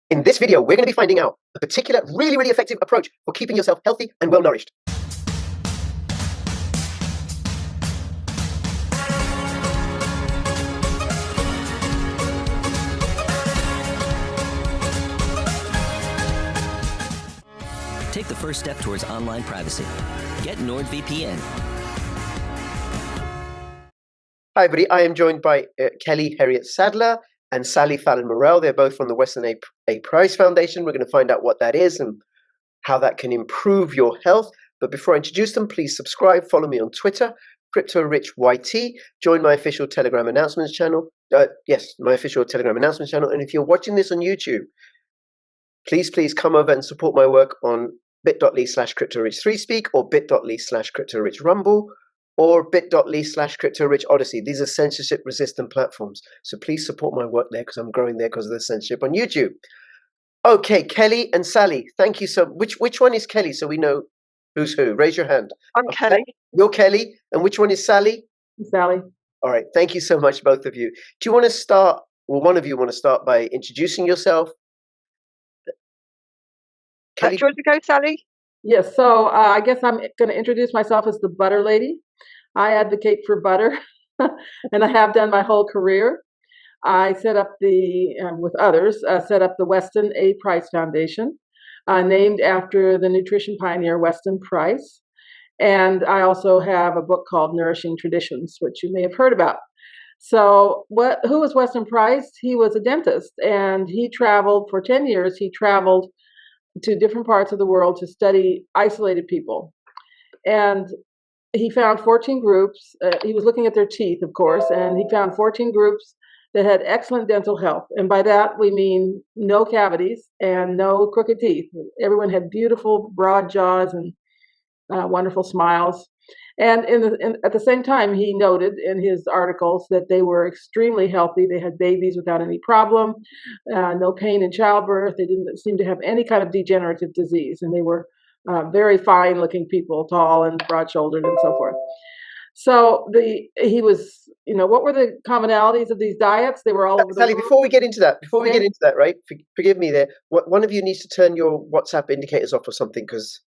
In this video, we're going to be finding out a particular, really effective approach for keeping yourself healthy and well-nourished. Take the first step towards online privacy. Get NordVPN. Hi, everybody. I am joined by Keli Herriot-Sadler and Sally Fallon-Morrell. They're both from the Weston A Price Foundation. We're going to find out what that is and how that can improve your health. But before I introduce them, please subscribe, follow me on Twitter, CryptoRichYT, join my official Telegram announcements channel. My official Telegram announcements channel. And if you're watching this on YouTube, please come over and support my work on bit.ly/CryptoRich3Speak or bit.ly/CryptoRichRumble or bit.ly/CryptoRichOdyssey. These are censorship-resistant platforms. So please support my work there because I'm growing there because of the censorship on YouTube. Okay, Keli and Sally, thank you so much. Which one is Keli so we know who's who? Raise your hand. I'm Keli. You're Keli. And which one is Sally? Sally. All right. Thank you so much, both of you. Do you want to start, well, one of you want to start by introducing yourself? Do you want to go, Sally? Yes. So I guess I'm going to introduce myself as the butter lady. I advocate for butter, and I have done my whole career. I set up with others, set up the Weston A Price Foundation, named after the nutrition pioneer Weston Price. And I also have a book called Nourishing Traditions, which you may have heard about. So who was Weston Price? He was a dentist, and he traveled for 10 years. He traveled to different parts of the world to study isolated people. And he found 14 groups. He was looking at their teeth, of course, and he found 14 groups that had excellent dental health. And by that, we mean no cavities and no crooked teeth. Everyone had beautiful, broad jaws and wonderful smiles. And at the same time, he noted in his articles that they were extremely healthy. They had babies without any problem, no pain in childbirth. They didn't seem to have any kind of degenerative disease. And they were very fine-looking people, tall and broad-shouldered and so forth. So he was, what were the commonalities of these diets? They were all over the Sally, world. before we get into that, right? Forgive me there. One of you needs to turn your WhatsApp indicators off or something because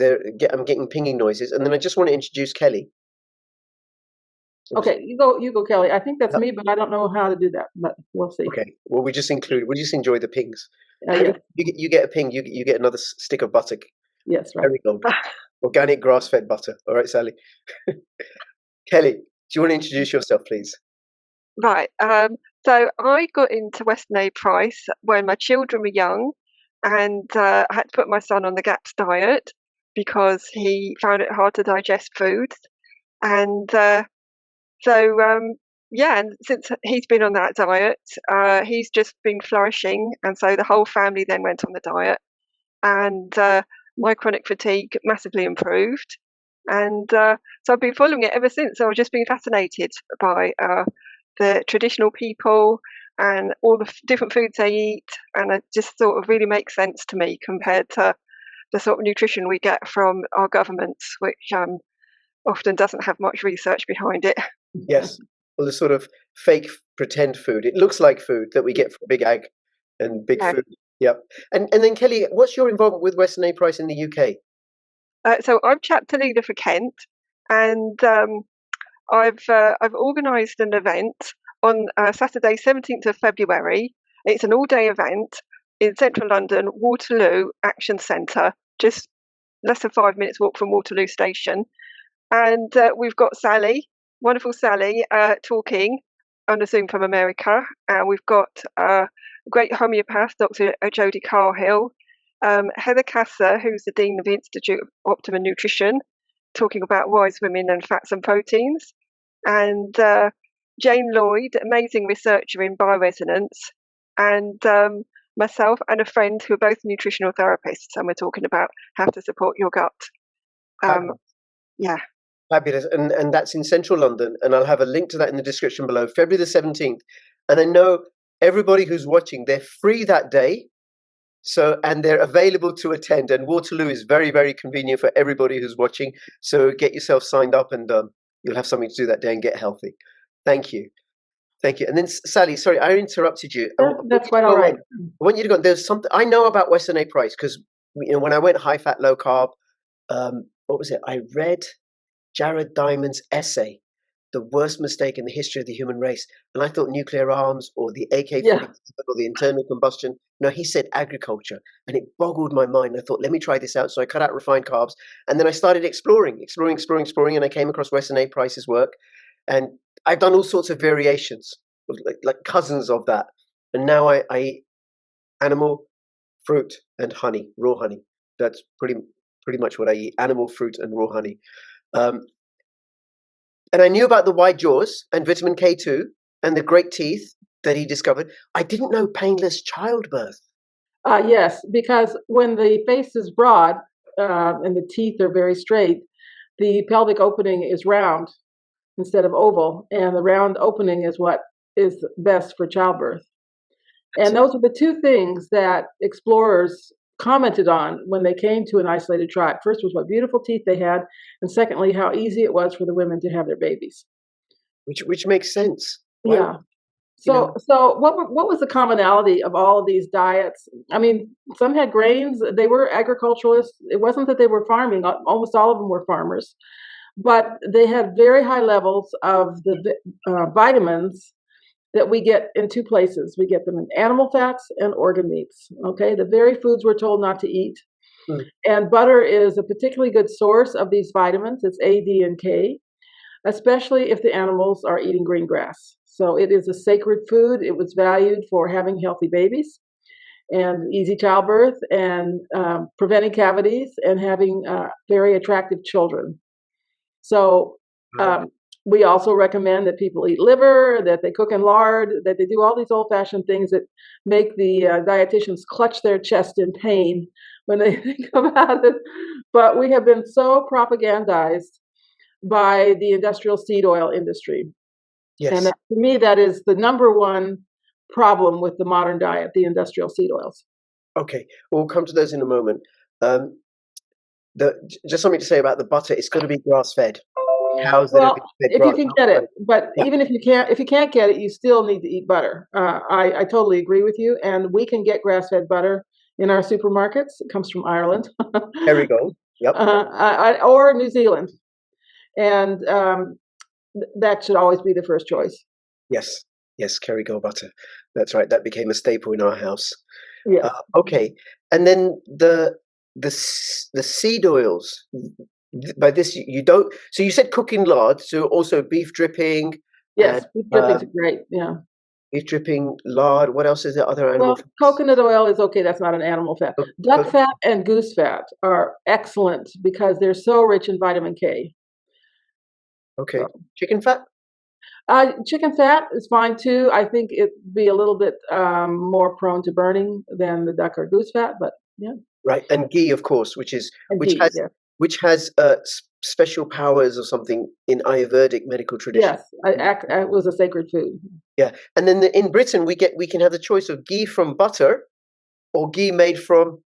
I'm getting pinging noises. And then I just want to introduce Keli. Okay, you go, Keli. I think that's me, but I don't know how to do that. But we'll see. Okay. Well, we'll just enjoy the pings. Yes. You get a ping. You get another stick of butter. Yes, right. Very gold. Organic grass-fed butter. All right, Sally. Keli, do you want to introduce yourself, please? Right. So I got into Weston A Price when my children were young, and I had to put my son on the GAPS diet because he found it hard to digest foods. And and since he's been on that diet, he's just been flourishing. And so the whole family then went on the diet. And my chronic fatigue massively improved. And so I've been following it ever since. So I've just been fascinated by the traditional people and all the different foods they eat. And it just sort of really makes sense to me compared to the sort of nutrition we get from our governments, which often doesn't have much research behind it. Yes. Well, the sort of fake pretend food. It looks like food that we get from Big Ag and Big Food. Yep. And then Keli, what's your involvement with Weston A Price in the UK? So I'm chapter leader for Kent, and I've organised an event on Saturday, 17th of February. It's an all-day event in central London, Waterloo Action Centre, just less than 5 minutes walk from Waterloo Station. And we've got Sally, wonderful Sally, talking on a Zoom from America. And we've got great homeopath, Dr. Jodie Carhill, Heather Kasser, who's the Dean of the Institute of Optimum Nutrition, talking about wise women and fats and proteins, and Jane Lloyd, amazing researcher in bioresonance, and myself and a friend who are both nutritional therapists, and we're talking about how to support your gut. Fabulous. And that's in central London, and I'll have a link to that in the description below, February the 17th. And I know everybody who's watching, they're free that day. And they're available to attend, and Waterloo is very convenient for everybody who's watching. So get yourself signed up, and you'll have something to do that day and get healthy. Thank you. Thank you. And then Sally, sorry, I interrupted you. That's quite all right. I want you to go. There's something I know about Weston A Price because when I went high fat, low carb, what was it? I read Jared Diamond's essay, "The Worst Mistake in the History of the Human Race," and I thought nuclear arms or the AK-47 or the internal combustion. No, he said agriculture, and it boggled my mind. I thought, let me try this out. So I cut out refined carbs, and then I started exploring, and I came across Weston A Price's work, and I've done all sorts of variations, like cousins of that, and now I eat animal, fruit, and honey, raw honey. That's pretty much what I eat: animal, fruit, and raw honey. And I knew about the wide jaws and vitamin K2 and the great teeth that he discovered. I didn't know painless childbirth. Yes, because when the face is broad and the teeth are very straight, the pelvic opening is round instead of oval, and the round opening is what is best for childbirth. And those are the two things that explorers commented on when they came to an isolated tribe. First was what beautiful teeth they had, and secondly, how easy it was for the women to have their babies. Which makes sense. Yeah. So what was the commonality of all of these diets? I mean, some had grains. They were agriculturalists. It wasn't that they were farming. Almost all of them were farmers. But they had very high levels of the vitamins that we get in two places. We get them in animal fats and organ meats, okay? The very foods we're told not to eat. And butter is a particularly good source of these vitamins. It's A, D, and K, especially if the animals are eating green grass. So it is a sacred food. It was valued for having healthy babies and easy childbirth and preventing cavities and having very attractive children. So we also recommend that people eat liver, that they cook in lard, that they do all these old-fashioned things that make the dietitians clutch their chest in pain when they think about it. But we have been so propagandized by the industrial seed oil industry. Yes. And to me, that is the number one problem with the modern diet, the industrial seed oils. Okay, we'll come to those in a moment. Just something to say about the butter. It's got to be grass-fed. Cows that have been fed if you can get it, but even if you can't get it, you still need to eat butter. I totally agree with you, and we can get grass-fed butter in our supermarkets. It comes from Ireland. There we go. Yep. Or New Zealand, and that should always be the first choice. Yes, Kerrygold butter. That's right. That became a staple in our house. Yeah. Okay, and then the seed oils. By this you don't. So you said cooking lard. So also beef dripping. Yes, beef drippings are great. Yeah. Beef dripping, lard. What else is there? Other animal fats? Coconut oil is okay. That's not an animal fat. Duck fat and goose fat are excellent because they're so rich in vitamin K. Okay. Chicken fat? Chicken fat is fine too. I think it'd be a little bit more prone to burning than the duck or goose fat, but yeah. Right, and ghee, of course, which has special powers or something in Ayurvedic medical tradition. Yes, it was a sacred food. Yeah, and then in Britain we can have the choice of ghee from butter or ghee made from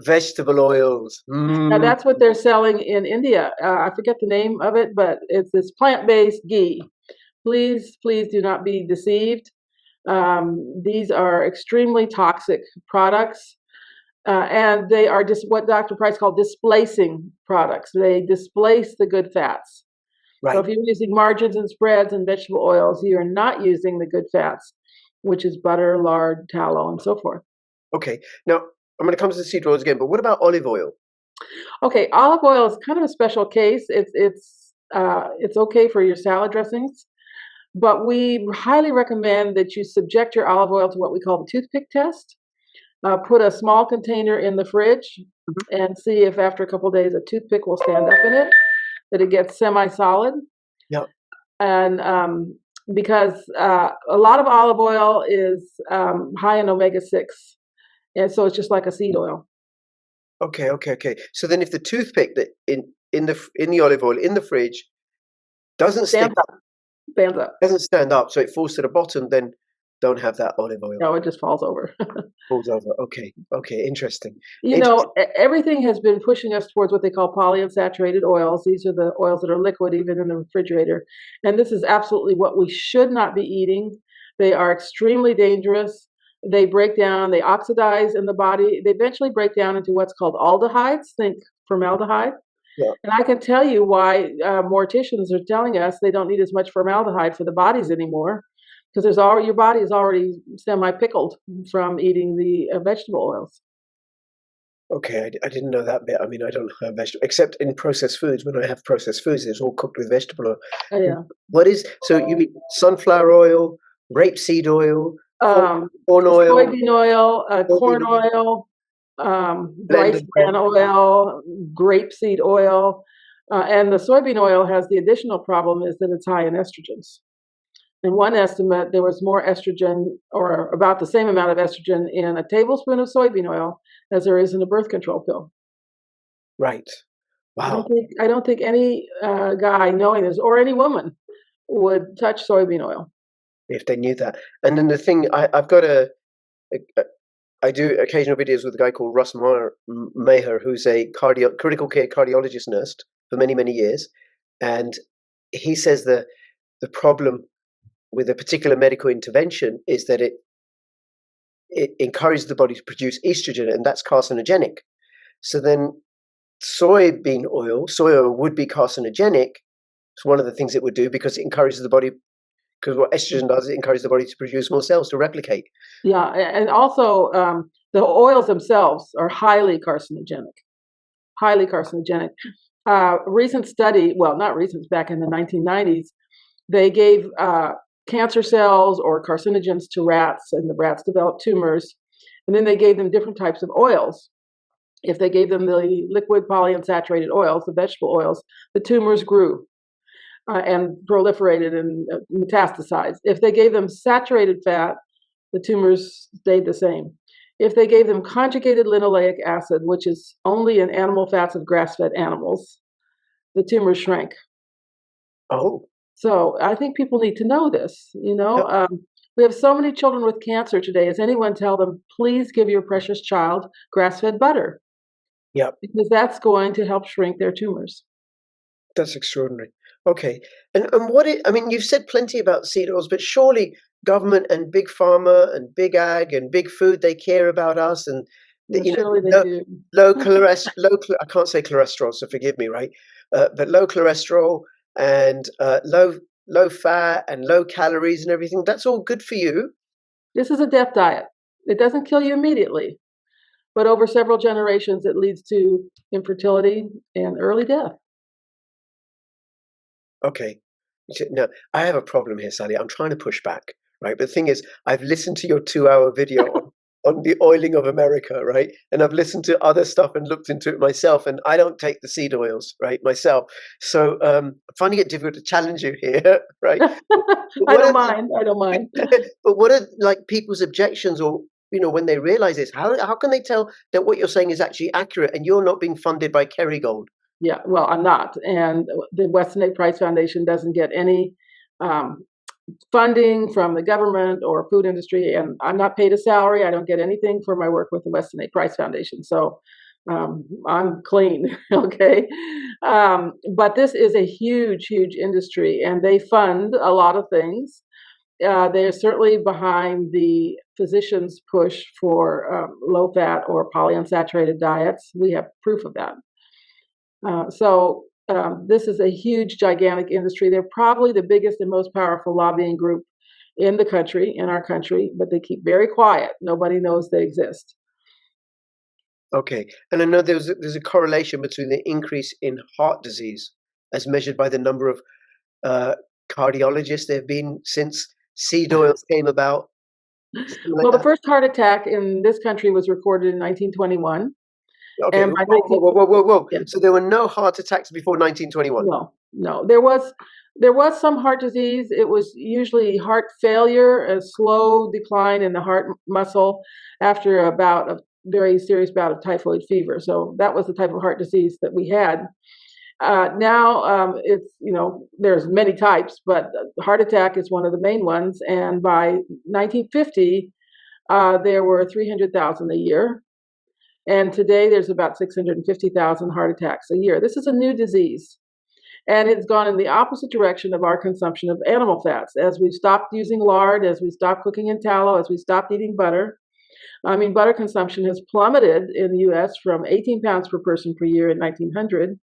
vegetable oils. Now that's what they're selling in India. I forget the name of it, but it's this plant-based ghee. Please do not be deceived. These are extremely toxic products. And they are just what Dr. Price called displacing products. They displace the good fats. Right. So if you're using margarines and spreads and vegetable oils, you are not using the good fats, which is butter, lard, tallow, and so forth. Okay. Now, I'm going to come to the seed oils again, but what about olive oil? Okay, olive oil is kind of a special case. It's okay for your salad dressings, but we highly recommend that you subject your olive oil to what we call the toothpick test. Put a small container in the fridge and see if after a couple of days a toothpick will stand up in it, that it gets semi-solid. Yep. And because a lot of olive oil is high in omega-6, and so it's just like a seed oil. Okay. So then if the toothpick that in the olive oil in the fridge doesn't stand up, doesn't stand up, so it falls to the bottom, then don't have that olive oil. No, it just falls over. Falls over. Okay. Okay. Interesting. You know, everything has been pushing us towards what they call polyunsaturated oils. These are the oils that are liquid even in the refrigerator. And this is absolutely what we should not be eating. They are extremely dangerous. They break down, they oxidize in the body. They eventually break down into what's called aldehydes, think formaldehyde. Yeah. And I can tell you why morticians are telling us they don't need as much formaldehyde for the bodies anymore, because your body is already semi-pickled from eating the vegetable oils. Okay, I didn't know that bit. I mean, I don't have vegetable, except in processed foods. When I have processed foods, it's all cooked with vegetable oil. Oh, yeah. So you mean sunflower oil, rapeseed oil, corn oil, Soybean oil, corn oil, rice bran oil, grapeseed oil. And the soybean oil has the additional problem is that it's high in estrogens. In one estimate, there was more estrogen, or about the same amount of estrogen, in a tablespoon of soybean oil as there is in a birth control pill. Right. Wow. I don't think any guy knowing this, or any woman, would touch soybean oil. If they knew that. And then the thing, I do occasional videos with a guy called Russ Maher, who's a critical care cardiologist nurse for many, many years. And he says the problem with a particular medical intervention is that it encourages the body to produce estrogen, and that's carcinogenic. So then soy oil would be carcinogenic. It's one of the things it would do because it encourages the body, because what estrogen does, it encourages the body to produce more cells to replicate. Yeah, and also the oils themselves are highly carcinogenic. Highly carcinogenic. Recent study, well, not recent, back in the 1990s, they gave cancer cells or carcinogens to rats, and the rats developed tumors. And then they gave them different types of oils. If they gave them the liquid polyunsaturated oils, the vegetable oils, the tumors grew and proliferated and metastasized. If they gave them saturated fat, the tumors stayed the same. If they gave them conjugated linoleic acid, which is only in animal fats of grass-fed animals, the tumors shrank. Oh. So I think people need to know this. You know, Yeah. we have so many children with cancer today. Does anyone tell them, please give your precious child grass-fed butter? Yeah. Because that's going to help shrink their tumors. That's extraordinary. Okay. And I mean, you've said plenty about seed oils, but surely government and big pharma and big ag and big food, they care about us, and Surely they do. low cholesterol, I can't say cholesterol, so forgive me, right? But low cholesterol and low fat and low calories and everything, that's all good for you. This is a death diet. It doesn't kill you immediately, but over several generations, it leads to infertility and early death. Okay. Now, I have a problem here, Sally. I'm trying to push back, right? But the thing is, I've listened to your 2-hour video on the oiling of America, right? And I've listened to other stuff and looked into it myself, and I don't take the seed oils, right, myself. So I'm finding it difficult to challenge you here, right? I don't mind. But what are like people's objections, or when they realize this, how can they tell that what you're saying is actually accurate and you're not being funded by Kerrygold? Yeah, well, I'm not. And the Weston A Price Foundation doesn't get any funding from the government or food industry, and I'm not paid a salary. I don't get anything for my work with the Weston A Price Foundation. So I'm clean, okay? But this is a huge, huge industry, and they fund a lot of things. They're certainly behind the physicians' push for low-fat or polyunsaturated diets. We have proof of that. So this is a huge, gigantic industry. They're probably the biggest and most powerful lobbying group in our country, but they keep very quiet. Nobody knows they exist. Okay. And I know there's a correlation between the increase in heart disease as measured by the number of cardiologists there have been since seed oils came about. Well, the first heart attack in this country was recorded in 1921. Okay. And by whoa. Yeah. So there were no heart attacks before 1921? No. There was some heart disease. It was usually heart failure, a slow decline in the heart muscle after a very serious bout of typhoid fever. So that was the type of heart disease that we had. Now it's, there's many types, but heart attack is one of the main ones. And by 1950, there were 300,000 a year. And today there's about 650,000 heart attacks a year. This is a new disease. And it's gone in the opposite direction of our consumption of animal fats. As we've stopped using lard, as we stopped cooking in tallow, as we stopped eating butter. I mean, butter consumption has plummeted in the US from 18 pounds per person per year in 1900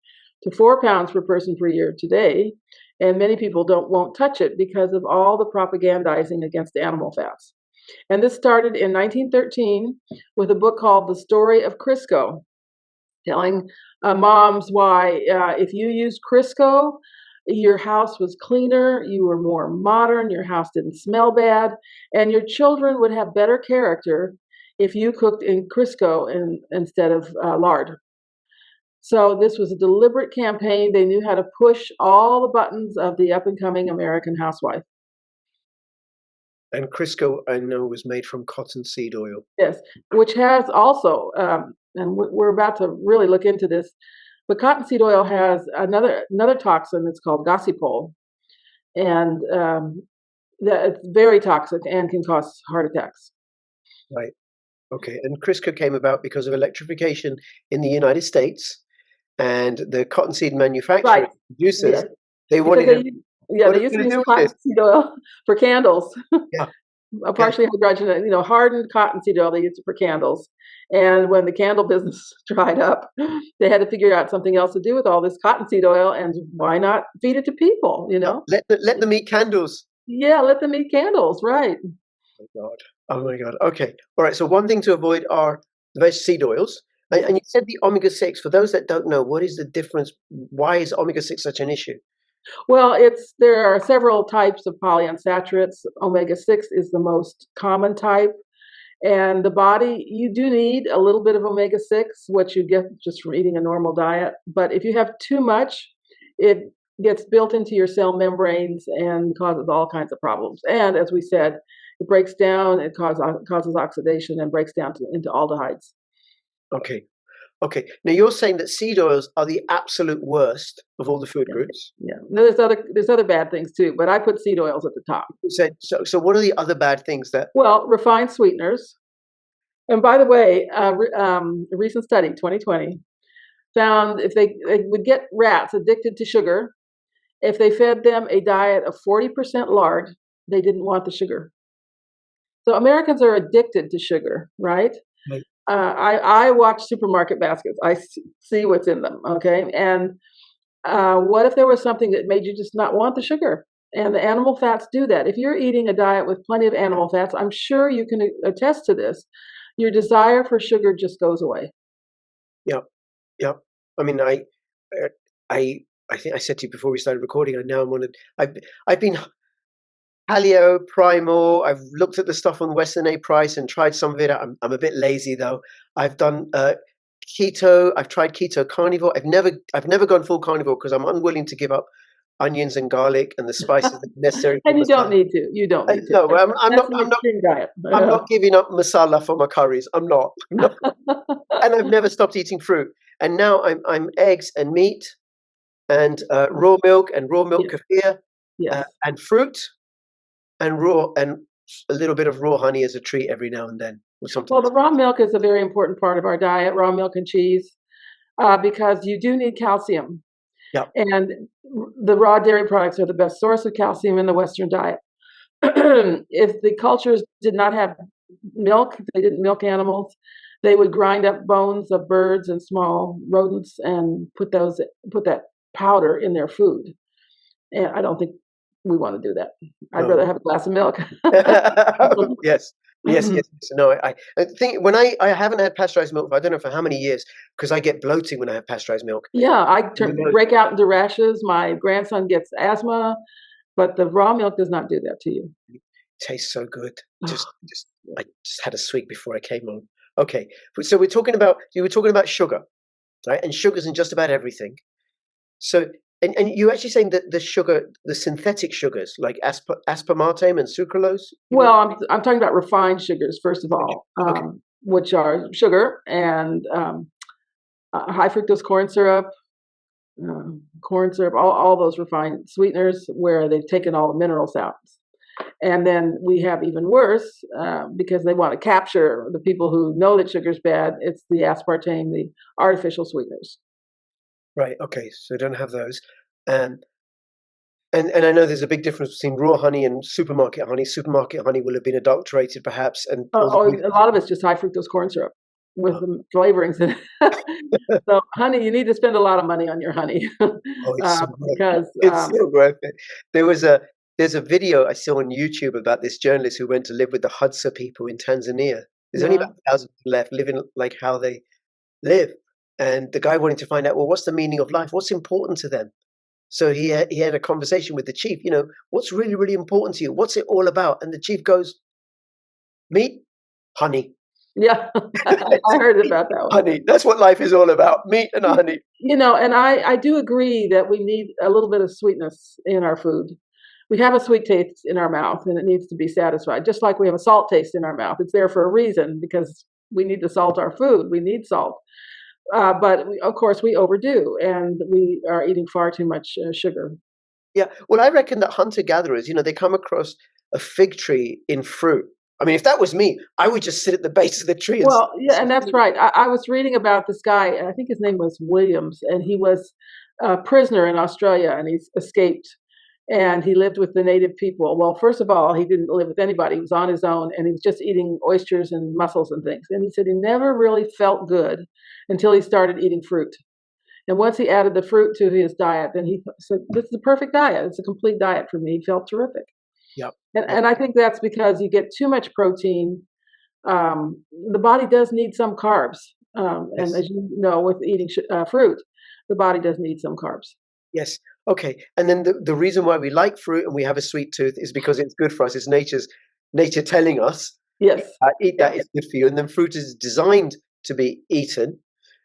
to 4 pounds per person per year today. And many people won't touch it because of all the propagandizing against animal fats. And this started in 1913 with a book called The Story of Crisco, telling moms why if you used Crisco, your house was cleaner, you were more modern, your house didn't smell bad, and your children would have better character if you cooked in Crisco instead of lard. So this was a deliberate campaign. They knew how to push all the buttons of the up-and-coming American housewife. And Crisco, I know, was made from cottonseed oil. Yes, which has also, and we're about to really look into this, but cottonseed oil has another toxin. It's called gossypol, and it's very toxic and can cause heart attacks. Right. Okay. And Crisco came about because of electrification in the United States, and the cottonseed manufacturers, producers, they wanted to. They used to use cottonseed oil for candles. Yeah. Partially hydrogenated, hardened cottonseed oil, they used it for candles. And when the candle business dried up, they had to figure out something else to do with all this cottonseed oil, and why not feed it to people, Let them eat candles. Yeah, let them eat candles, right. Oh my God. Okay. All right. So one thing to avoid are the veg seed oils. And you said the omega-6. For those that don't know, what is the difference? Why is omega-6 such an issue? Well, there are several types of polyunsaturates. Omega-6 is the most common type. And the body, you do need a little bit of omega-6, what you get just from eating a normal diet. But if you have too much, it gets built into your cell membranes and causes all kinds of problems. And as we said, it breaks down, it causes oxidation and breaks down into aldehydes. Okay. Now you're saying that seed oils are the absolute worst of all the food groups. Yeah. No, there's other bad things too, but I put seed oils at the top. So what are the other bad things that? Well, refined sweeteners. And by the way, a recent study, 2020, found if they would get rats addicted to sugar, if they fed them a diet of 40% lard, they didn't want the sugar. So Americans are addicted to sugar, right? Right. I watch supermarket baskets. I see what's in them, okay? And what if there was something that made you just not want the sugar? And the animal fats do that. If you're eating a diet with plenty of animal fats, I'm sure you can attest to this. Your desire for sugar just goes away. Yep. I mean, I think I said to you before we started recording. I've been paleo, primal. I've looked at the stuff on Weston A Price and tried some of it. I'm a bit lazy though. I've done keto. I've tried keto carnivore. I've never gone full carnivore because I'm unwilling to give up onions and garlic and the spices necessary. And you don't need to. You don't need to. No, I'm not giving up masala for my curries. I'm not. And I've never stopped eating fruit. And now I'm eggs and meat and raw milk kefir and fruit and a little bit of raw honey as a treat every now and then. Well, the raw milk is a very important part of our diet, raw milk and cheese, because you do need calcium. Yeah. And the raw dairy products are the best source of calcium in the Western diet. If the cultures did not have milk, they didn't milk animals, they would grind up bones of birds and small rodents and put that powder in their food. And I don't think we want to do that. I'd rather have a glass of milk. Yes. No, I think when I haven't had pasteurized milk, I don't know for how many years, because I get bloating when I have pasteurized milk. Yeah, I break out into rashes. My grandson gets asthma, but the raw milk does not do that to you. It tastes so good. I just had a sweet before I came on. Okay, so you were talking about sugar, right? And sugar's in just about everything. So, and you're actually saying that the synthetic sugars like aspartame and sucralose? Well, I'm talking about refined sugars, first of all, which are sugar and high fructose corn syrup, corn syrup, all those refined sweeteners where they've taken all the minerals out. And then we have even worse, because they want to capture the people who know that sugar's bad. It's the aspartame, the artificial sweeteners. Right. Okay. So don't have those. Um, and I know there's a big difference between raw honey and supermarket honey. Supermarket honey will have been adulterated, perhaps, and all the A lot of it's just high fructose corn syrup with the flavorings in it. So honey, you need to spend a lot of money on your honey it's so because it's so worth it. There's a video I saw on YouTube about this journalist who went to live with the Hadza people in Tanzania. There's only yeah, about 1,000 people left living like how they live, and the guy wanted to find out, well, what's the meaning of life? What's important to them? So he had a conversation with the chief. What's really, really important to you? What's it all about? And the chief goes, meat, honey. yeah, I heard about that one. Honey. That's what life is all about. Meat and honey. And I do agree that we need a little bit of sweetness in our food. We have a sweet taste in our mouth and it needs to be satisfied, just like we have a salt taste in our mouth. It's there for a reason because we need to salt our food. We need salt. But of course, we overdo and we are eating far too much sugar. Yeah. Well, I reckon that hunter-gatherers, they come across a fig tree in fruit. I mean, if that was me, I would just sit at the base of the tree. Well, yeah, and that's right. I was reading about this guy, and I think his name was Williams, and he was a prisoner in Australia, and he's escaped, and he lived with the native people. Well, first of all, he didn't live with anybody. He was on his own, and he was just eating oysters and mussels and things. And he said he never really felt good until he started eating fruit. And once he added the fruit to his diet, then he said, this is the perfect diet. It's a complete diet for me. He felt terrific. Yep. And I think that's because you get too much protein. The body does need some carbs. And Yes. as you know, with eating fruit, the body does need some carbs. Yes. Okay. And then the reason why we like fruit and we have a sweet tooth is because it's good for us. It's nature telling us, Yes. eat that, it's good for you. And then fruit is designed to be eaten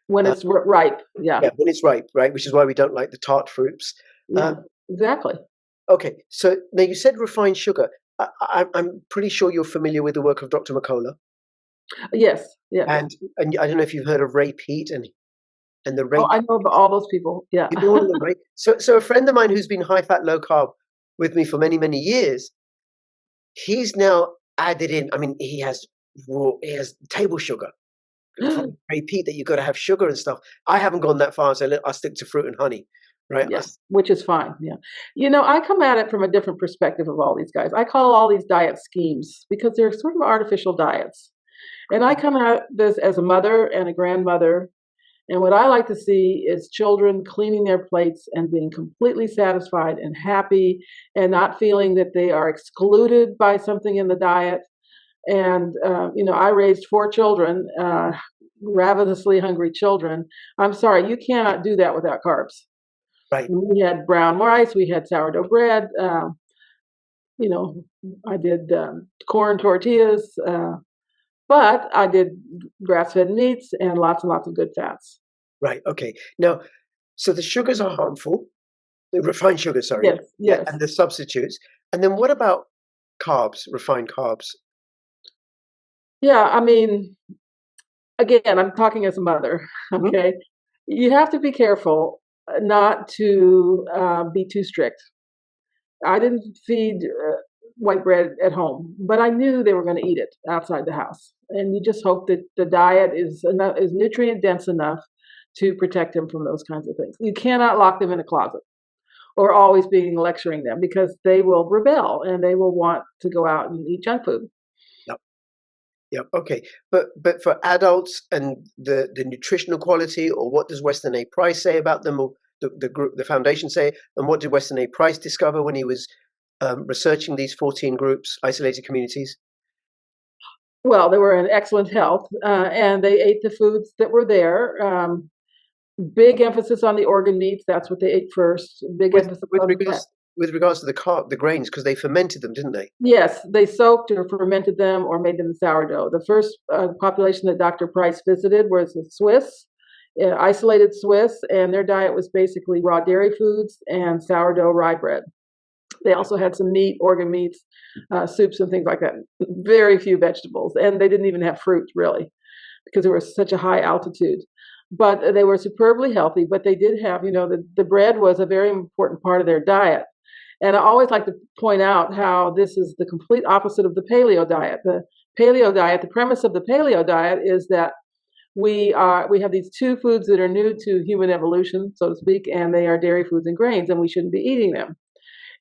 When it's ripe. Yeah. when it's ripe, right? Which is why we don't like the tart fruits. Yeah. Exactly. Okay. So now you said refined sugar. I'm pretty sure you're familiar with the work of Dr. McCullough. Yes. Yes. And I don't know if you've heard of Ray Peat and the Ray. Oh, I know about all those people. Yeah. You know them, right? So a friend of mine who's been high fat, low carb with me for many, many years, he's now added in. I mean, he has table sugar. From Ray Peat that you've got to have sugar and stuff. I haven't gone that far, so I stick to fruit and honey, right? Yes, which is fine. Yeah. I come at it from a different perspective of all these guys. I call all these diet schemes because they're sort of artificial diets. And I come at this as a mother and a grandmother. And what I like to see is children cleaning their plates and being completely satisfied and happy and not feeling that they are excluded by something in the diet. And, I raised 4 children, ravenously hungry children. I'm sorry, you cannot do that without carbs. Right. We had brown rice, we had sourdough bread, I did corn tortillas, but I did grass-fed meats and lots of good fats. Right. Okay. Now, so the sugars are harmful. The refined sugar, sorry. Yes. Yes. And the substitutes. And then what about carbs, refined carbs? Yeah. I mean, again, I'm talking as a mother. Okay. You have to be careful not to be too strict. I didn't feed white bread at home, but I knew they were going to eat it outside the house. And you just hope that the diet is nutrient dense enough to protect them from those kinds of things. You cannot lock them in a closet or always be lecturing them because they will rebel and they will want to go out and eat junk food. Yep. Okay. But for adults and the nutritional quality, or what does Weston A Price say about them, or the foundation say, and what did Weston A Price discover when he was researching these 14 groups, isolated communities? Well, they were in excellent health, and they ate the foods that were there. Big emphasis on the organ meats. That's what they ate first. Emphasis on with regards to the grains, because they fermented them, didn't they? Yes, they soaked or fermented them or made them sourdough. The first population that Dr. Price visited was the Swiss, isolated Swiss, and their diet was basically raw dairy foods and sourdough rye bread. They also had some meat, organ meats, soups and things like that. Very few vegetables, and they didn't even have fruit, really, because there was such a high altitude. but they were superbly healthy. But they did have, the bread was a very important part of their diet. And I always like to point out how this is the complete opposite of the paleo diet. The premise of the paleo diet is that we have these two foods that are new to human evolution, so to speak, and they are dairy foods and grains, and we shouldn't be eating them.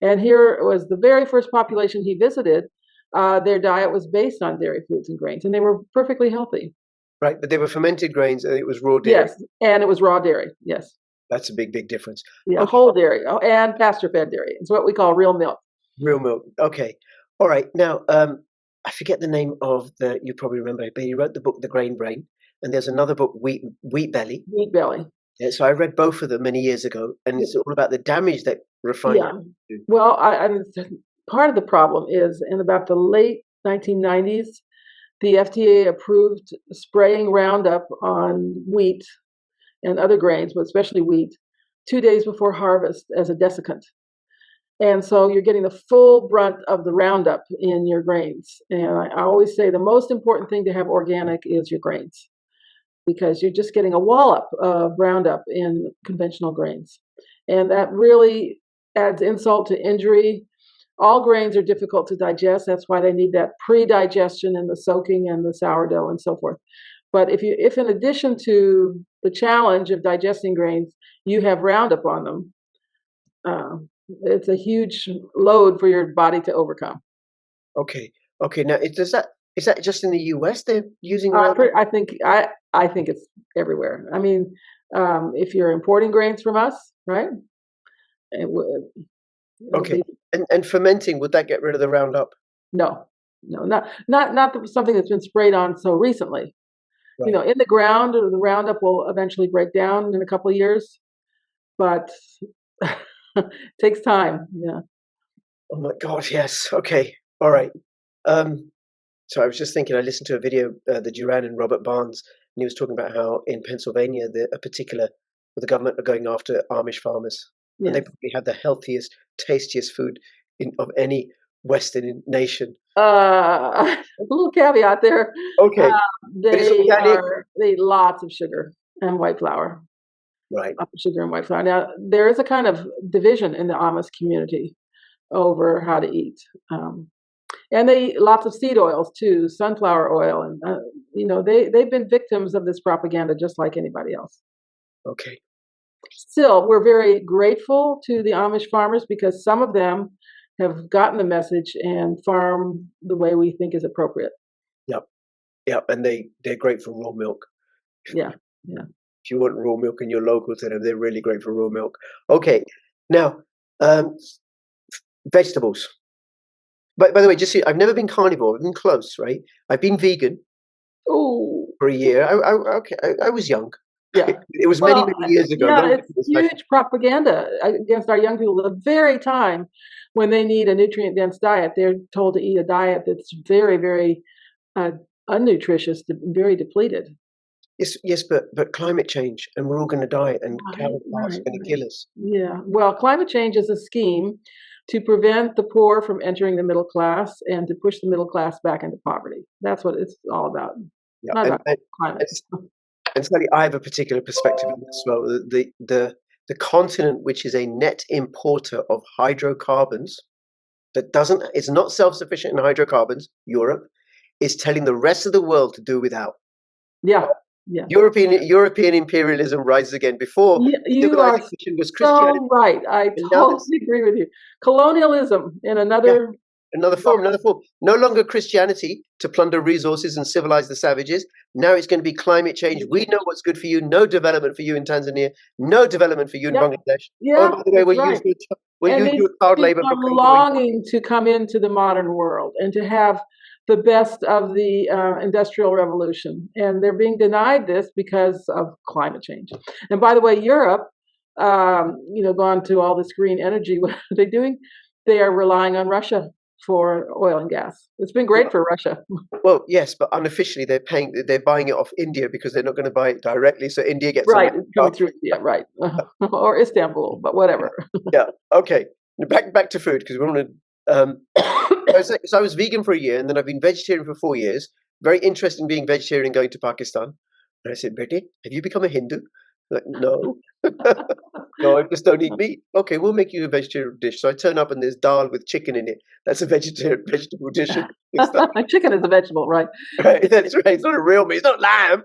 And here was the very first population he visited. Their diet was based on dairy foods and grains, and they were perfectly healthy. Right, but they were fermented grains, and it was raw dairy. Yes, and it was raw dairy. Yes. That's a big, big difference. Yeah, Okay. whole dairy and pasture-fed dairy. It's what we call real milk. Real milk. Okay. All right. Now, I forget the name of you probably remember, but he wrote the book, The Grain Brain, and there's another book, Wheat Belly. Wheat Belly. Yeah, so I read both of them many years ago, and it's all about the damage that refining. Yeah. Well, part of the problem is in about the late 1990s, the FDA approved spraying Roundup on wheat and other grains, but especially wheat, 2 days before harvest as a desiccant. And so you're getting the full brunt of the Roundup in your grains. And I always say the most important thing to have organic is your grains, because you're just getting a wallop of Roundup in conventional grains. And that really adds insult to injury. All grains are difficult to digest. That's why they need that pre-digestion and the soaking and the sourdough and so forth. But if in addition to the challenge of digesting grains, you have Roundup on them, it's a huge load for your body to overcome. Okay. Now, is that just in the U.S. they're using Roundup? I think it's everywhere. I mean, if you're importing grains from us, right? Okay. And fermenting, would that get rid of the Roundup? No, not something that's been sprayed on so recently. Right. In the ground, the Roundup will eventually break down in a couple of years, but it takes time. Yeah. Oh my God, yes. Okay. All right. So I was just thinking, I listened to a video, the Duran and Robert Barnes, and he was talking about how in Pennsylvania, the government are going after Amish farmers. Yes. And they probably have the healthiest, tastiest food of any Western nation. A little caveat there. Okay. They eat lots of sugar and white flour. Right. Lots of sugar and white flour. Now, there is a kind of division in the Amish community over how to eat. And they eat lots of seed oils too, sunflower oil. And, they've been victims of this propaganda just like anybody else. Okay. Still, we're very grateful to the Amish farmers because some of them have gotten the message and farm the way we think is appropriate. Yep. And they're great for raw milk. Yeah. If you want raw milk and you're local to them, they're really great for raw milk. Okay. Now, vegetables. By the way, just so I've never been carnivore. I've been close, right? I've been vegan for a year. I was young. Yeah. It was many years ago. Yeah, it's huge propaganda against our young people. The very time when they need a nutrient-dense diet, they're told to eat a diet that's very, very unnutritious, very depleted. Yes, but climate change, and we're all going to die, and cattle are going to kill us. Yeah. Well, climate change is a scheme to prevent the poor from entering the middle class and to push the middle class back into poverty. That's what it's all about. Yeah. Not about climate. And Sally, I have a particular perspective on this as well. The continent, which is a net importer of hydrocarbons, is not self-sufficient in hydrocarbons, Europe, is telling the rest of the world to do without. Yeah. European imperialism rises again. Before civilization was Christianity. So right. I totally agree with you. Colonialism in another form. No longer Christianity to plunder resources and civilize the savages. Now it's going to be climate change. We know what's good for you. No development for you in Tanzania. No development for you in Bangladesh. Yeah, by the way, we'll use child labor. People are longing to come into the modern world and to have the best of the Industrial Revolution. And they're being denied this because of climate change. And by the way, Europe, gone to all this green energy. What are they doing? They are relying on Russia for oil and gas. It's been great for Russia. Well, yes, but unofficially they're buying it off India because they're not going to buy it directly. So India gets coming through India, right? Or Istanbul, but whatever. Yeah. Okay. Back to food because we want to. So I was vegan for a year, and then I've been vegetarian for 4 years. Very interested in being vegetarian and going to Pakistan. And I said, Betty, have you become a Hindu? Like, no. No, I just don't eat meat. Okay, we'll make you a vegetarian dish. So I turn up and there's dal with chicken in it. That's a vegetable dish. It's not, Chicken is a vegetable, right? right, that's right. It's not a real meat. It's not lamb.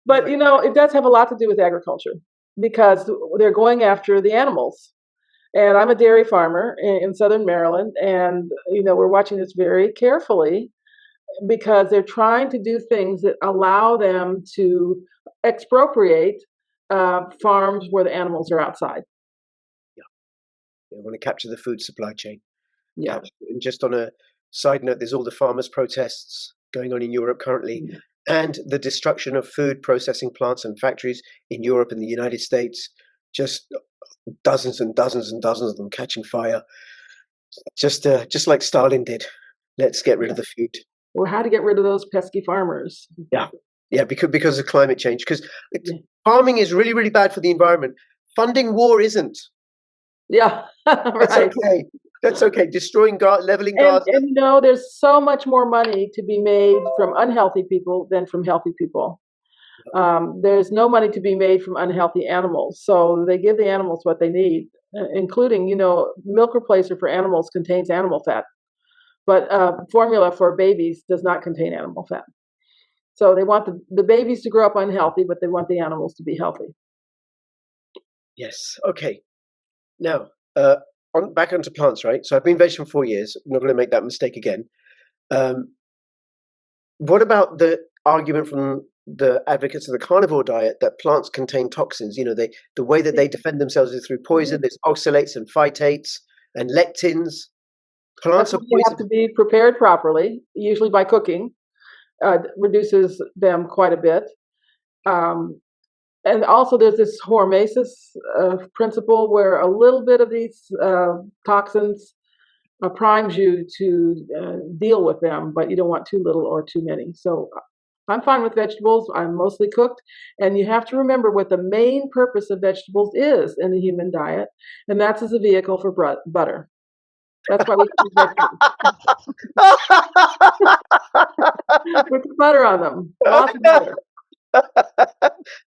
But it does have a lot to do with agriculture because they're going after the animals. And I'm a dairy farmer in southern Maryland, and we're watching this very carefully because they're trying to do things that allow them to expropriate farms where the animals are outside. They want to capture the food supply chain. Yeah. And just on a side note, there's all the farmers' protests going on in Europe currently, and the destruction of food processing plants and factories in Europe and the United States. Just dozens and dozens and dozens of them catching fire. Just like Stalin did. Let's get rid of the food. Or how to get rid of those pesky farmers. Yeah, because of climate change. Because farming is really, really bad for the environment. Funding war isn't. Yeah, That's right. okay. That's okay. Destroying leveling And, Gaza. and there's so much more money to be made from unhealthy people than from healthy people. There's no money to be made from unhealthy animals. So they give the animals what they need, including, milk replacer for animals contains animal fat. But formula for babies does not contain animal fat. So they want the babies to grow up unhealthy, but they want the animals to be healthy. Yes. Okay. Now, back onto plants, right? So I've been vegetarian for 4 years. I'm not going to make that mistake again. What about the argument from the advocates of the carnivore diet that plants contain toxins? The way that they defend themselves is through poison. There's oxalates and phytates and lectins. Plants are You have to be prepared properly, usually by cooking. Reduces them quite a bit. And also there's this hormesis principle where a little bit of these toxins primes you to deal with them, but you don't want too little or too many. So I'm fine with vegetables. I'm mostly cooked. And you have to remember what the main purpose of vegetables is in the human diet, and that's as a vehicle for butter. That's why we eat vegetables. With the butter on them. Lots of butter.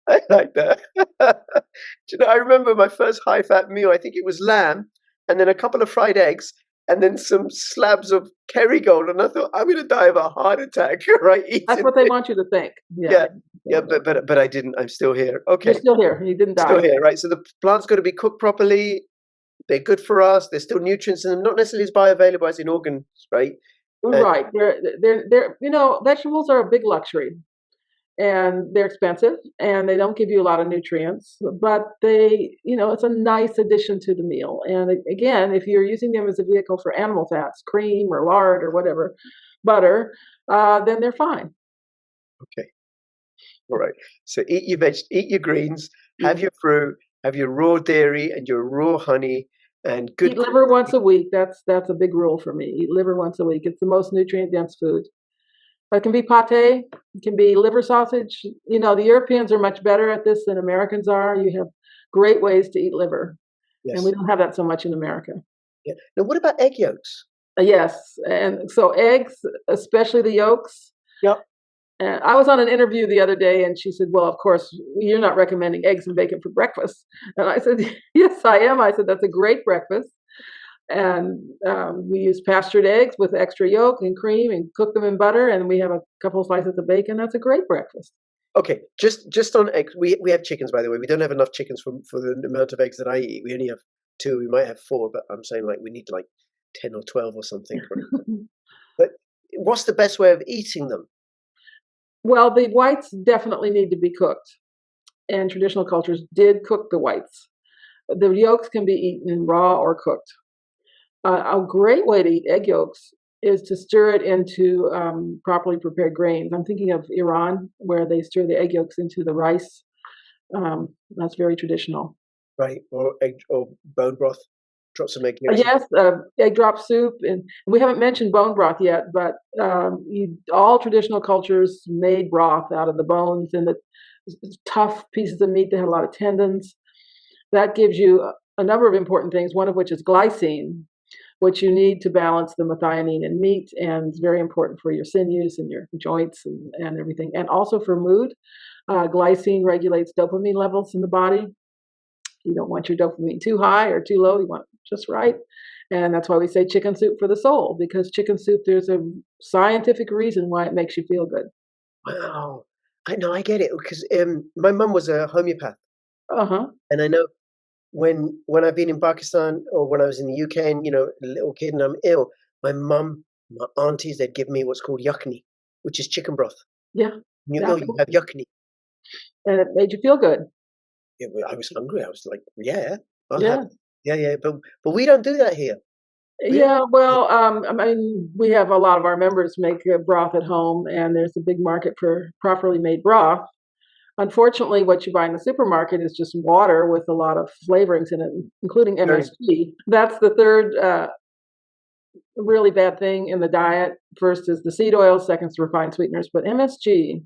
I like that. I remember my first high-fat meal. I think it was lamb, and then a couple of fried eggs, and then some slabs of Kerrygold. And I thought, I'm going to die of a heart attack, right? That's what they want you to think. Yeah. But I didn't. I'm still here. Okay. You're still here. You didn't die. Still here, right? So the plant's got to be cooked properly. They're good for us. There's still nutrients in them, not necessarily as bioavailable as in organs, right? Right. They're vegetables are a big luxury. And they're expensive, and they don't give you a lot of nutrients, but it's a nice addition to the meal. And again, if you're using them as a vehicle for animal fats, cream or lard or whatever, butter, then they're fine. Okay. All right. So eat your greens, have your fruit, have your raw dairy and your raw honey, and good. Eat liver once a week. That's a big rule for me. Eat liver once a week. It's the most nutrient dense food. It can be pate, it can be liver sausage. The Europeans are much better at this than Americans are. You have great ways to eat liver. Yes. And we don't have that so much in America. Yeah. Now, what about egg yolks? Yes. And so eggs, especially the yolks. Yep. And I was on an interview the other day, and she said, well, of course, you're not recommending eggs and bacon for breakfast. And I said, yes, I am. I said, that's a great breakfast. And we use pastured eggs with extra yolk and cream and cook them in butter, and we have a couple of slices of bacon. That's a great breakfast. Okay, just on eggs, we have chickens, by the way. We don't have enough chickens for the amount of eggs that I eat. We only have 2. We might have 4, but I'm saying we need 10 or 12 or something. But what's the best way of eating them? Well, the whites definitely need to be cooked, and traditional cultures did cook the whites. The yolks can be eaten raw or cooked. A great way to eat egg yolks is to stir it into properly prepared grains. I'm thinking of Iran, where they stir the egg yolks into the rice. That's very traditional. Right, or bone broth. Drop some egg yolks. Yes, egg drop soup, and we haven't mentioned bone broth yet. But all traditional cultures made broth out of the bones and the tough pieces of meat that had a lot of tendons. That gives you a number of important things. One of which is glycine, which you need to balance the methionine in meat, and it's very important for your sinews and your joints and everything. And also for mood, glycine regulates dopamine levels in the body. You don't want your dopamine too high or too low. You want it just right. And that's why we say chicken soup for the soul, because chicken soup, there's a scientific reason why it makes you feel good. Wow. I know, I get it, because my mum was a homeopath, Uh-huh. and I know when I've been in Pakistan or when I was in the UK and, a little kid and I'm ill, my mum, my aunties, they'd give me what's called yakni, which is chicken broth. Yeah, When you're ill, you have absolutely. yakni. And it made you feel good. Yeah, well, I was hungry. I was like, yeah, I'll have Yeah. it. Yeah, but we don't do that here. We don't. Yeah, well, I mean, we have a lot of our members make broth at home, and there's a big market for properly made broth. Unfortunately, what you buy in the supermarket is just water with a lot of flavorings in it, including Very MSG. That's the third really bad thing in the diet. First is the seed oil, second is refined sweeteners, but MSG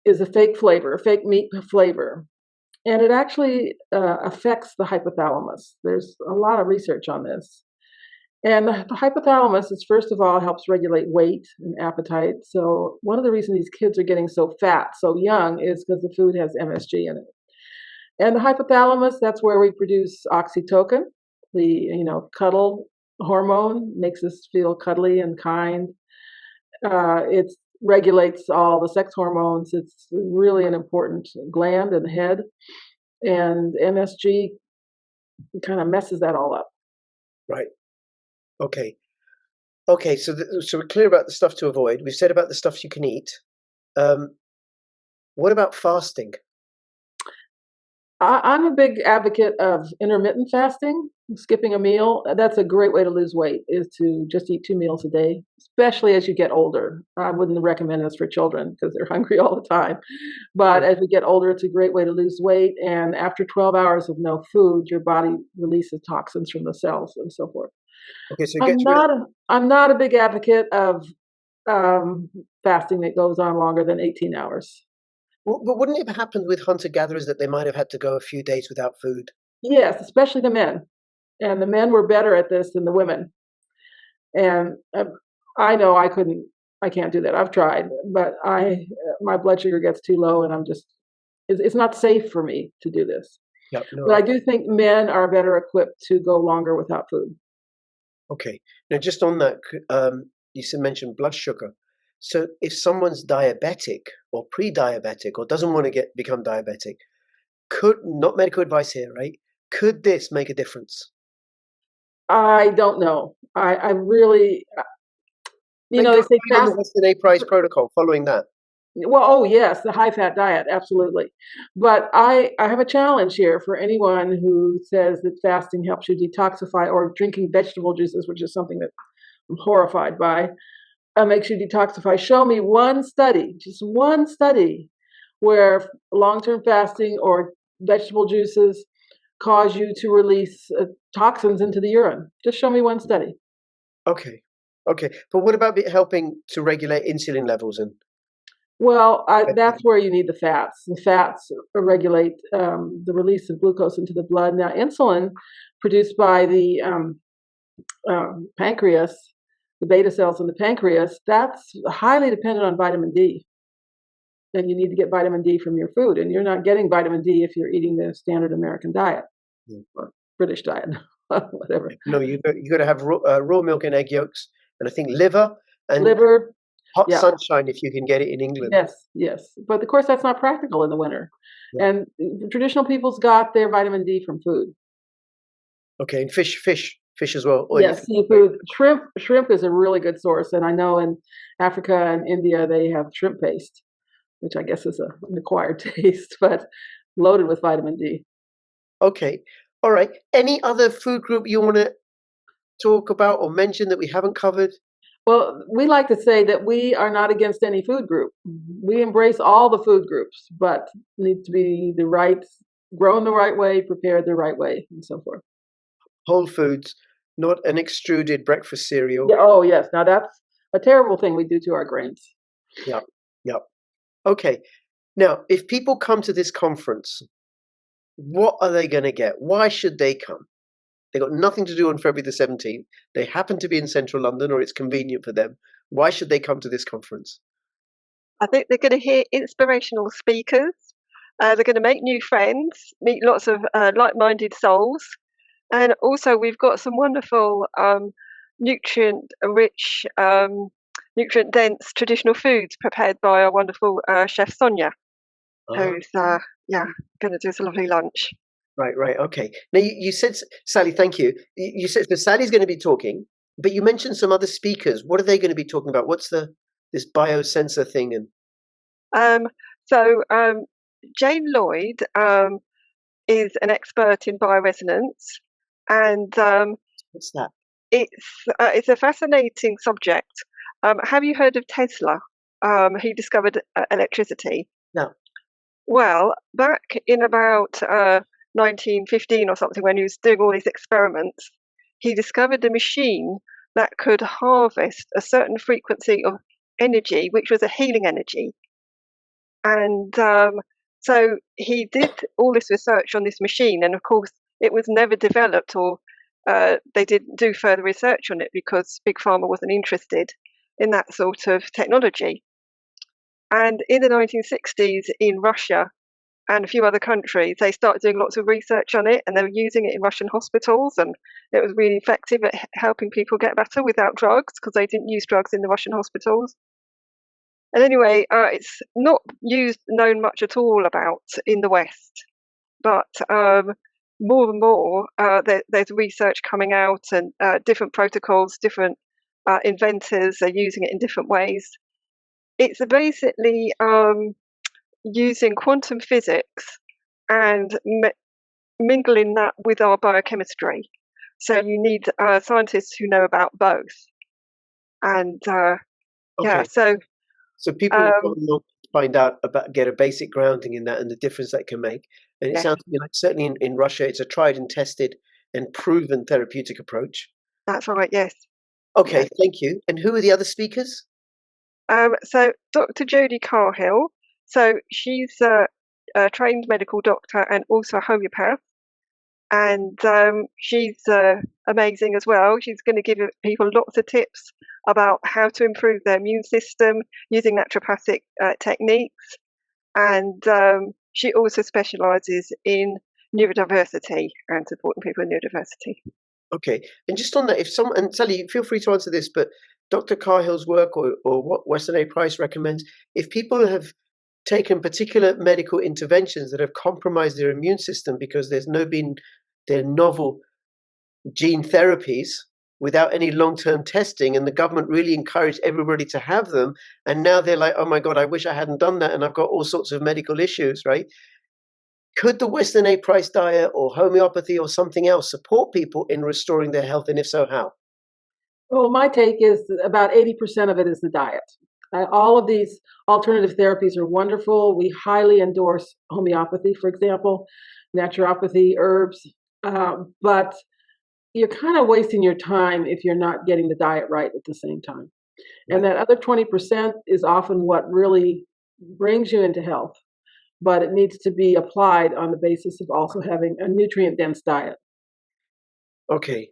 is a fake flavor, a fake meat flavor, and it actually affects the hypothalamus. There's a lot of research on this. And the hypothalamus is, first of all, helps regulate weight and appetite. So one of the reasons these kids are getting so fat so young is because the food has MSG in it. And the hypothalamus, that's where we produce oxytocin, the cuddle hormone, makes us feel cuddly and kind. It regulates all the sex hormones. It's really an important gland in the head, and MSG kind of messes that all up. right. Okay. Okay. So we're clear about the stuff to avoid. We've said about the stuff you can eat. Um, what about fasting? I'm a big advocate of intermittent fasting, skipping a meal. That's a great way to lose weight, is to just eat 2 meals a day, especially as you get older. I wouldn't recommend this for children because they're hungry all the time. But Sure. as we get older, it's a great way to lose weight. And after 12 hours of no food, your body releases toxins from the cells and so forth. Okay. So it I'm gets rid of. not a, I'm not a big advocate of fasting that goes on longer than 18 hours. Well, but wouldn't it have happened with hunter-gatherers that they might have had to go a few days without food? Yes, especially the men. And the men were better at this than the women. And I know I can't do that. I've tried, but my blood sugar gets too low, and it's not safe for me to do this. Yeah. But No. I do think men are better equipped to go longer without food. Okay. Now, just on that, you mentioned blood sugar. So, if someone's diabetic or pre-diabetic or doesn't want to become diabetic, could not medical advice here, right? Could this make a difference? I don't know. I really, Like they say going on the fast. Weston A Price protocol, following that. Well, oh yes, the high fat diet, absolutely. But I have a challenge here for anyone who says that fasting helps you detoxify, or drinking vegetable juices, which is something that I'm horrified by, makes you detoxify. Show me one study, just one study, where long-term fasting or vegetable juices cause you to release toxins into the urine. Just show me one study. Okay. Okay. But what about helping to regulate insulin levels and Well, that's where you need the fats. The fats regulate the release of glucose into the blood. Now, insulin produced by the pancreas, the beta cells in the pancreas, that's highly dependent on vitamin D. And you need to get vitamin D from your food. And you're not getting vitamin D if you're eating the standard American diet Mm. or British diet, whatever. no, you got to have raw milk and egg yolks, and I think liver and Liver, hot yeah. sunshine if you can get it in England. Yes. But of course, that's not practical in the winter. Yeah. And traditional people's got their vitamin D from food. Okay, and fish as well. Oily Yes, fish. seafood. Shrimp is a really good source. And I know in Africa and India, they have shrimp paste, which I guess is an acquired taste, but loaded with vitamin D. Okay, all right. Any other food group you want to talk about or mention that we haven't covered? Well, we like to say that we are not against any food group. We embrace all the food groups, but need to be grown the right way, prepared the right way, and so forth. Whole foods, not an extruded breakfast cereal. Yeah, oh, yes. Now that's a terrible thing we do to our grains. Yep, yep. Okay. Now, if people come to this conference, what are they going to get? Why should they come? They got nothing to do on February the 17th. They happen to be in central London, or it's convenient for them. Why should they come to this conference? I think they're going to hear inspirational speakers. They're going to make new friends, meet lots of like-minded souls, and also we've got some wonderful nutrient-rich, nutrient-dense traditional foods prepared by our wonderful chef Sonia, who's going to do us a lovely lunch. Right. Okay. Now you said, Sally, thank you. You said that Sally's going to be talking, but you mentioned some other speakers. What are they going to be talking about? What's this biosensor thing? And Jane Lloyd is an expert in bioresonance, and what's that? It's a fascinating subject. Have you heard of Tesla? He discovered electricity. No. Well, back in about 1915 or something, when he was doing all these experiments, he discovered a machine that could harvest a certain frequency of energy, which was a healing energy. And so he did all this research on this machine, and of course, it was never developed, or they didn't do further research on it because Big Pharma wasn't interested in that sort of technology. And in the 1960s, in Russia and a few other countries, they started doing lots of research on it, and they were using it in Russian hospitals, and it was really effective at helping people get better without drugs, because they didn't use drugs in the Russian hospitals. And anyway, it's not known much at all about in the West, but more and more there's research coming out, and different protocols, different inventors are using it in different ways. It's basically using quantum physics and mingling that with our biochemistry. So you need scientists who know about both. And so people will probably not find out get a basic grounding in that and the difference that can make. And it sounds to me like certainly in Russia, it's a tried and tested and proven therapeutic approach. That's right, yes. Okay, yes. Thank you. And who are the other speakers? So Dr. Jodie Carhill. So she's a trained medical doctor and also a homeopath. And she's amazing as well. She's going to give people lots of tips about how to improve their immune system using naturopathic techniques. And she also specialises in neurodiversity and supporting people with neurodiversity. Okay, and just on that, and Sally, feel free to answer this, but Dr. Carhill's work or what Weston A Price recommends, if people have taken particular medical interventions that have compromised their immune system because there's been their novel gene therapies without any long-term testing, and the government really encouraged everybody to have them, and now they're like, oh my God, I wish I hadn't done that, and I've got all sorts of medical issues, right? Could the Weston A Price diet or homeopathy or something else support people in restoring their health, and if so, how? Well, my take is about 80% of it is the diet. All of these alternative therapies are wonderful. We highly endorse homeopathy, for example, naturopathy, herbs, but you're kind of wasting your time if you're not getting the diet right at the same time. And that other 20% is often what really brings you into health, but it needs to be applied on the basis of also having a nutrient-dense diet. Okay.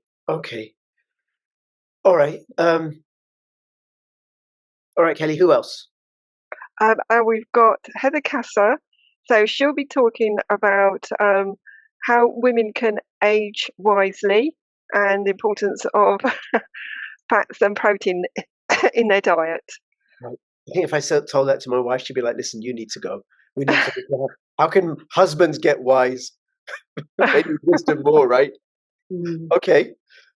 All right. All right, Keli, who else? And we've got Heather Kasser. So she'll be talking about how women can age wisely and the importance of fats and protein in their diet. Right. I think if I told that to my wife, she'd be like, listen, you need to go. We need to how can husbands get wise? They need wisdom more, right? Okay.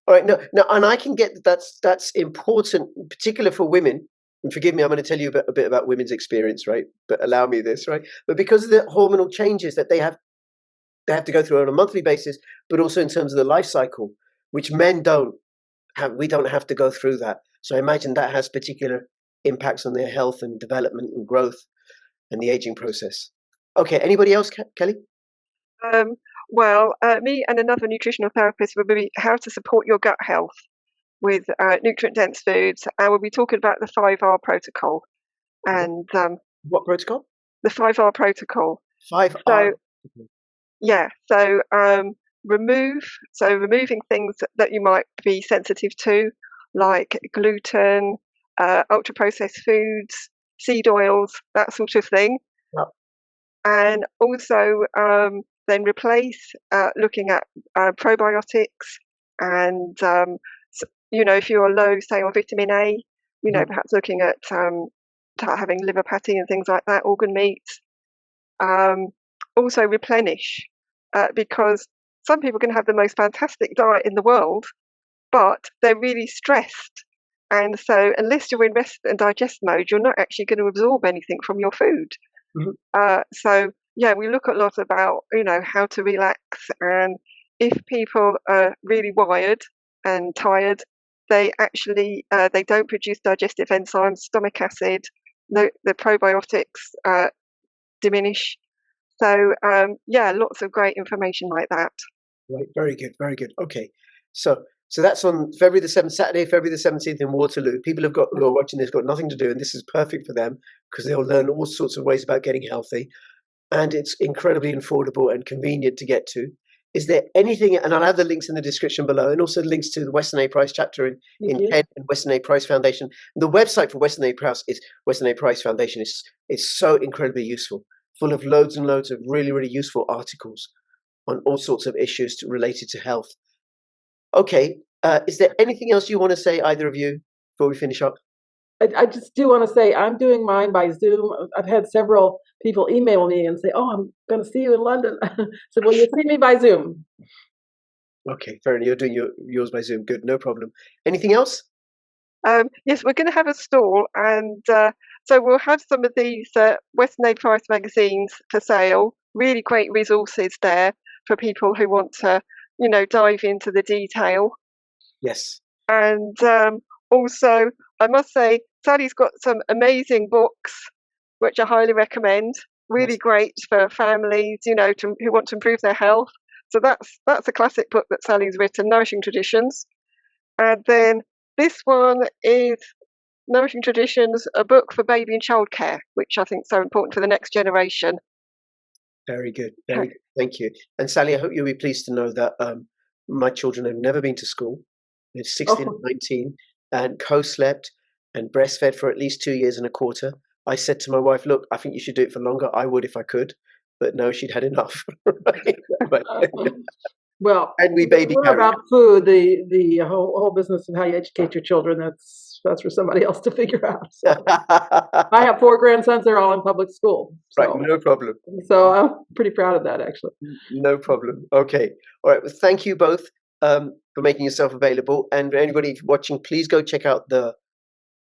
All right. No, and I can get that's important, particularly for women. And forgive me, I'm going to tell you a bit about women's experience, right? But allow me this, right? But because of the hormonal changes that they have to go through on a monthly basis, but also in terms of the life cycle, which men don't have. We don't have to go through that. So I imagine that has particular impacts on their health and development and growth and the aging process. Okay. Anybody else, Keli? Well, me and another nutritional therapist will be how to support your gut health with nutrient-dense foods, and we'll be talking about the 5R protocol. And what protocol? The 5R protocol. 5R. So, yeah. So removing things that you might be sensitive to, like gluten, ultra processed foods, seed oils, that sort of thing. Yep. And also then replace looking at probiotics and if you're low, say, on vitamin A, perhaps looking at having liver patty and things like that, organ meats. Also replenish, because some people can have the most fantastic diet in the world, but they're really stressed. And so unless you're in rest and digest mode, you're not actually going to absorb anything from your food. So we look a lot about, how to relax. And if people are really wired and tired, they actually, they don't produce digestive enzymes, stomach acid, the probiotics diminish. So lots of great information like that. Right, very good, very good. Okay, so that's on February the 7th, Saturday, February the 17th in Waterloo. People who are watching this got nothing to do, and this is perfect for them because they'll learn all sorts of ways about getting healthy, and it's incredibly affordable and convenient to get to. Is there anything, and I'll have the links in the description below, and also links to the Weston A Price chapter in Kent and Weston A Price Foundation. The website for Weston A Price is Weston A Price Foundation. It's so incredibly useful, full of loads and loads of really, really useful articles on all sorts of issues related to health. Okay, is there anything else you want to say, either of you, before we finish up? I just do want to say I'm doing mine by Zoom. I've had several people email me and say, "Oh, I'm going to see you in London." So, will you see me by Zoom? Okay, fair enough. You're doing yours by Zoom. Good, no problem. Anything else? Yes, we're going to have a stall, and so we'll have some of these Weston A Price magazines for sale. Really great resources there for people who want to, dive into the detail. Yes. And also, I must say, Sally's got some amazing books, which I highly recommend. Really great for families, who want to improve their health. So that's a classic book that Sally's written, Nourishing Traditions. And then this one is Nourishing Traditions, a book for baby and childcare, which I think is so important for the next generation. Very good. Very good. Thank you. And Sally, I hope you'll be pleased to know that my children have never been to school. They're 16 and 19 and co-slept and breastfed for at least 2 years and a quarter. I said to my wife, look, I think you should do it for longer. I would if I could. But no, she'd had enough. Well, and we baby carried. About food, the whole business of how you educate your children, that's for somebody else to figure out. So. I have 4 grandsons; they're all in public school. So. Right, no problem. So I'm pretty proud of that, actually. No problem. Okay, all right. Well, thank you both for making yourself available. And anybody watching, please go check out the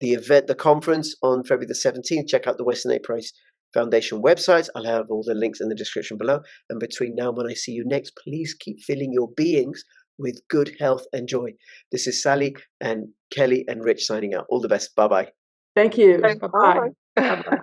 event, the conference on February the 17th. Check out the Weston A Price Foundation websites. I'll have all the links in the description below. And between now and when I see you next, please keep filling your beings with good health and joy. This is Sally and Kelly and Rich signing out. All the best. Bye-bye. Thank you. Bye-bye. Bye-bye.